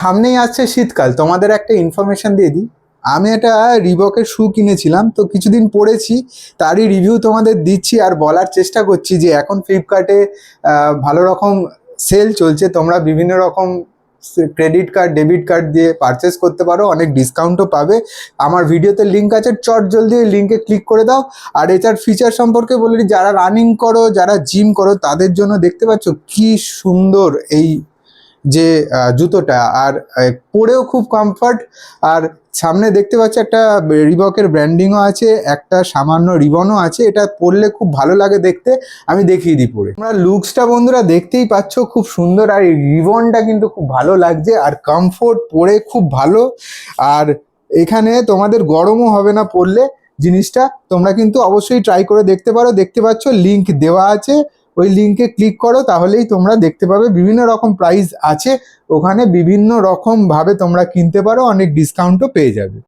সামনেই আসছে শীতকাল, তোমাদের একটা ইনফরমেশন দিয়ে দিই। আমি একটা রিবকের শু কিনেছিলাম, তো কিছুদিন পরেছি, তারই রিভিউ তোমাদের দিচ্ছি আর বলার চেষ্টা করছি যে এখন ফ্লিপকার্টে ভালো রকম সেল চলছে। তোমরা বিভিন্ন রকম ক্রেডিট কার্ড, ডেবিট কার্ড দিয়ে পারচেস করতে পারো, অনেক ডিসকাউন্টও পাবে। আমার ভিডিওতে লিঙ্ক আছে, চট জলদি ওই লিঙ্কে ক্লিক করে দাও। আর এটার ফিচার সম্পর্কে বলি, যারা রানিং করো, যারা জিম করো, তাদের জন্য দেখতে পাচ্ছ কি সুন্দর এই যে জুতোটা, আর পরেও খুব কমফর্ট। আর সামনে দেখতে পাচ্ছ একটা রিবকের ব্র্যান্ডিংও আছে, একটা সামান্য রিবনও আছে। এটা পরলে খুব ভালো লাগে দেখতে, আমি দেখিয়ে দিই পরে। তোমরা লুকসটা বন্ধুরা দেখতেই পাচ্ছ, খুব সুন্দর। আর এই রিবনটা কিন্তু খুব ভালো লাগছে, আর কমফোর্ট, পরে খুব ভালো। আর এখানে তোমাদের গরমও হবে না পরলে। জিনিসটা তোমরা কিন্তু অবশ্যই ট্রাই করে দেখতে পারো। দেখতে পাচ্ছ লিঙ্ক দেওয়া আছে, ওই লিঙ্কে ক্লিক করো, তাহলেই তোমরা দেখতে পাবে। বিভিন্ন রকম প্রাইস আছে ওখানে, বিভিন্ন রকম ভাবে তোমরা কিনতে পারো, অনেক ডিসকাউন্টও পেয়ে যাবে।